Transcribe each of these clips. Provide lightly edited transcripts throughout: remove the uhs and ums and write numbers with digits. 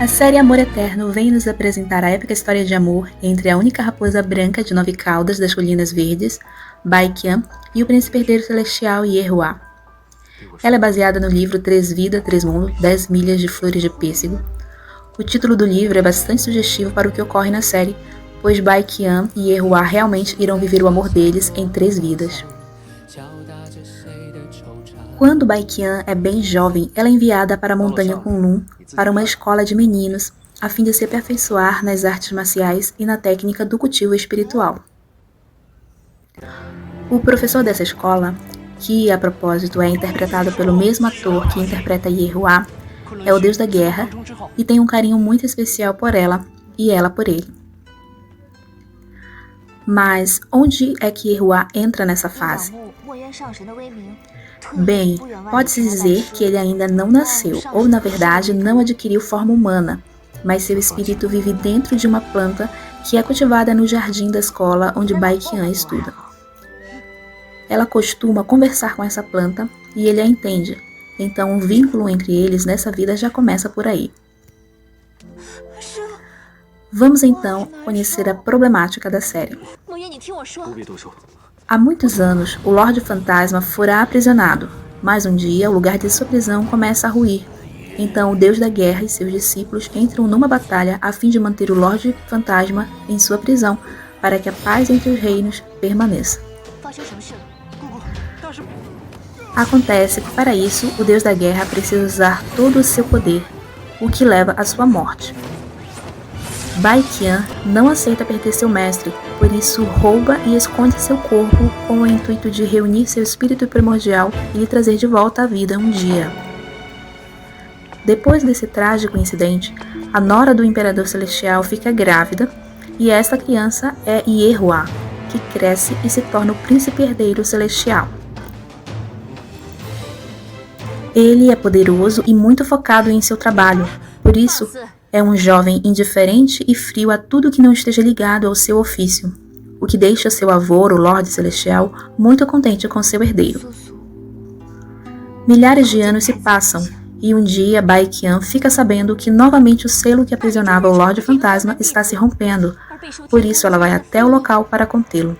série Amor Eterno vem nos apresentar a épica história de amor entre a única raposa branca de 9 caudas das Colinas Verdes, Baekhyun, e o príncipe herdeiro celestial Ye-Hua. Ela é baseada no livro 3 Vidas, 3 Mundos, 10 Milhas de Flores de Pêssego. O título do livro é bastante sugestivo para o que ocorre na série, pois Baekhyun e Ye-Hua realmente irão viver o amor deles em 3 vidas. Quando Baekhyun é bem jovem, ela é enviada para a montanha Kunlun, para uma escola de meninos, a fim de se aperfeiçoar nas artes marciais e na técnica do cultivo espiritual. O professor dessa escola, que a propósito é interpretado pelo mesmo ator que interpreta Ye-Hua, é o deus da guerra e tem um carinho muito especial por ela e ela por ele. Mas onde é que Ye-Hua entra nessa fase? Bem, pode-se dizer que ele ainda não nasceu, ou na verdade não adquiriu forma humana, mas seu espírito vive dentro de uma planta que é cultivada no jardim da escola onde Baekhyun estuda. Ela costuma conversar com essa planta e ele a entende, então o vínculo entre eles nessa vida já começa por aí. Vamos então conhecer a problemática da série. Há muitos anos, o Lorde Fantasma fora aprisionado, mas um dia o lugar de sua prisão começa a ruir. Então o Deus da Guerra e seus discípulos entram numa batalha a fim de manter o Lorde Fantasma em sua prisão, para que a paz entre os reinos permaneça. Acontece que para isso o Deus da Guerra precisa usar todo o seu poder, o que leva à sua morte. Baekhyun não aceita perder seu mestre, por isso rouba e esconde seu corpo com o intuito de reunir seu espírito primordial e lhe trazer de volta à vida um dia. Depois desse trágico incidente, a nora do Imperador Celestial fica grávida e esta criança é Ye-Hua, que cresce e se torna o príncipe herdeiro celestial. Ele é poderoso e muito focado em seu trabalho, por isso é um jovem indiferente e frio a tudo que não esteja ligado ao seu ofício, o que deixa seu avô, o Lorde Celestial, muito contente com seu herdeiro. Milhares de anos se passam, e um dia Baekhyun fica sabendo que novamente o selo que aprisionava o Lorde Fantasma está se rompendo, por isso ela vai até o local para contê-lo.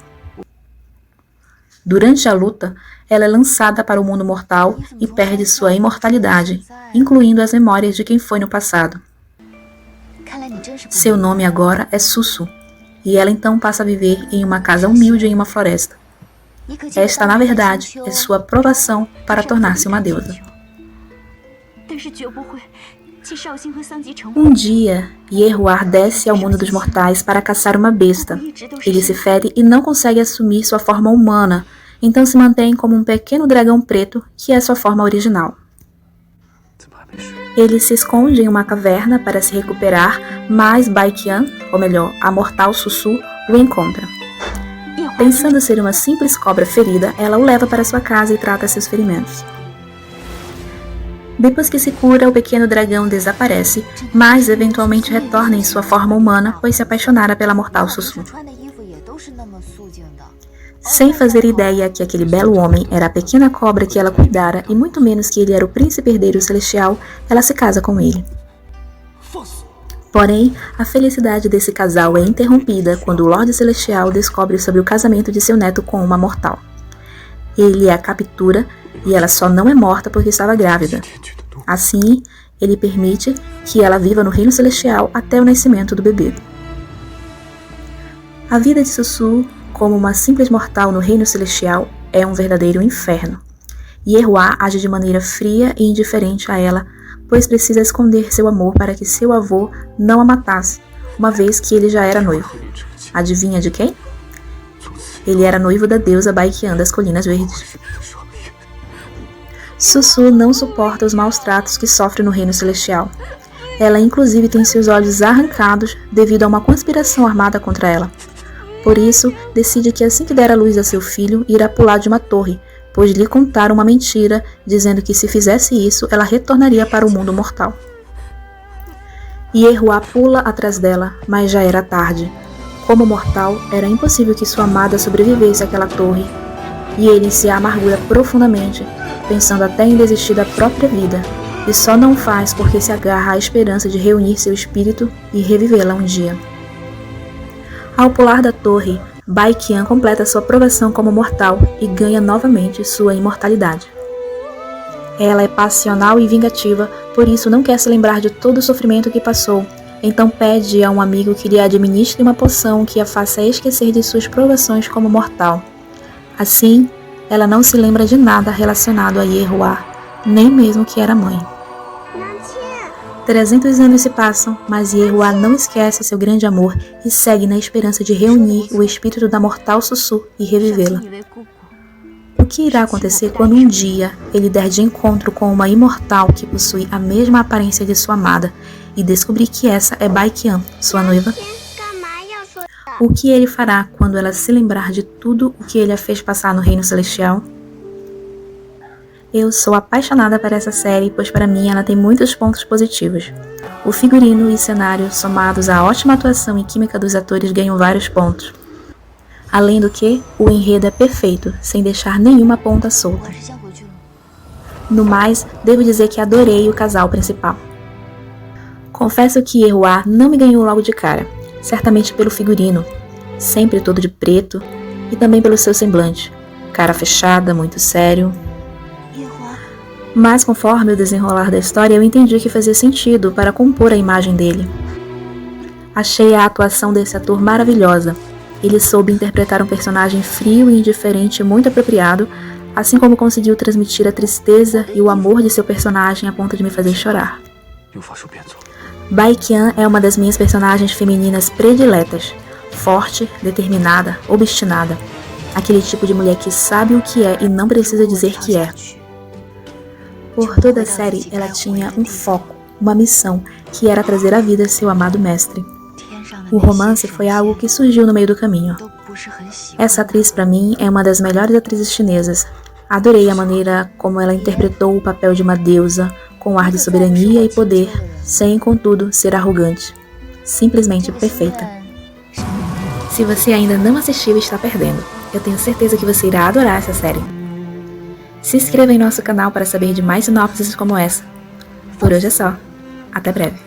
Durante a luta, ela é lançada para o mundo mortal e perde sua imortalidade, incluindo as memórias de quem foi no passado. Seu nome agora é Susu, e ela então passa a viver em uma casa humilde em uma floresta. Esta, na verdade, é sua aprovação para tornar-se uma deusa. Um dia, Ye-Hua desce ao mundo dos mortais para caçar uma besta. Ele se fere e não consegue assumir sua forma humana, então se mantém como um pequeno dragão preto, que é sua forma original. Ele se esconde em uma caverna para se recuperar, mas Baekhyun, ou melhor, a mortal Susu, o encontra. Pensando ser uma simples cobra ferida, ela o leva para sua casa e trata seus ferimentos. Depois que se cura, o pequeno dragão desaparece, mas eventualmente retorna em sua forma humana, pois se apaixonara pela mortal Susu. Sem fazer ideia que aquele belo homem era a pequena cobra que ela cuidara e muito menos que ele era o príncipe herdeiro celestial, ela se casa com ele. Porém, a felicidade desse casal é interrompida quando o Lorde Celestial descobre sobre o casamento de seu neto com uma mortal. Ele a captura e ela só não é morta porque estava grávida. Assim, ele permite que ela viva no reino celestial até o nascimento do bebê. A vida de Susu, como uma simples mortal no reino celestial, é um verdadeiro inferno. Ye-Hua age de maneira fria e indiferente a ela, pois precisa esconder seu amor para que seu avô não a matasse, uma vez que ele já era noivo. Adivinha de quem? Ele era noivo da deusa Baekhyun das Colinas Verdes. Susu não suporta os maus tratos que sofre no reino celestial. Ela inclusive tem seus olhos arrancados devido a uma conspiração armada contra ela. Por isso, decide que assim que der à luz a seu filho, irá pular de uma torre, pois lhe contaram uma mentira, dizendo que se fizesse isso, ela retornaria para o mundo mortal. Ye-Hua pula atrás dela, mas já era tarde. Como mortal, era impossível que sua amada sobrevivesse àquela torre, e ele se amargura profundamente, pensando até em desistir da própria vida, e só não faz porque se agarra à esperança de reunir seu espírito e revivê-la um dia. Ao pular da torre, Bai Qian completa sua provação como mortal e ganha novamente sua imortalidade. Ela é passional e vingativa, por isso não quer se lembrar de todo o sofrimento que passou, então pede a um amigo que lhe administre uma poção que a faça esquecer de suas provações como mortal. Assim, ela não se lembra de nada relacionado a Ye-Hua, nem mesmo que era mãe. 300 anos se passam, mas Ye-Hua não esquece seu grande amor e segue na esperança de reunir o espírito da mortal Susu e revivê-la. O que irá acontecer quando um dia ele der de encontro com uma imortal que possui a mesma aparência de sua amada e descobrir que essa é Bai Qian, sua noiva? O que ele fará quando ela se lembrar de tudo o que ele a fez passar no Reino Celestial? Eu sou apaixonada por essa série, pois para mim ela tem muitos pontos positivos. O figurino e cenário, somados à ótima atuação e química dos atores, ganham vários pontos. Além do que, o enredo é perfeito, sem deixar nenhuma ponta solta. No mais, devo dizer que adorei o casal principal. Confesso que Ye-Hua não me ganhou logo de cara, certamente pelo figurino, sempre todo de preto, e também pelo seu semblante, cara fechada, muito sério. Mas conforme o desenrolar da história, eu entendi que fazia sentido para compor a imagem dele. Achei a atuação desse ator maravilhosa. Ele soube interpretar um personagem frio e indiferente muito apropriado, assim como conseguiu transmitir a tristeza e o amor de seu personagem a ponto de me fazer chorar. Bai Qian é uma das minhas personagens femininas prediletas. Forte, determinada, obstinada. Aquele tipo de mulher que sabe o que é e não precisa dizer que é. Por toda a série, ela tinha um foco, uma missão, que era trazer à vida seu amado mestre. O romance foi algo que surgiu no meio do caminho. Essa atriz, para mim, é uma das melhores atrizes chinesas. Adorei a maneira como ela interpretou o papel de uma deusa, com ar de soberania e poder, sem, contudo, ser arrogante. Simplesmente perfeita. Se você ainda não assistiu, está perdendo. Eu tenho certeza que você irá adorar essa série. Se inscreva em nosso canal para saber de mais sinopses como essa. Por hoje é só. Até breve.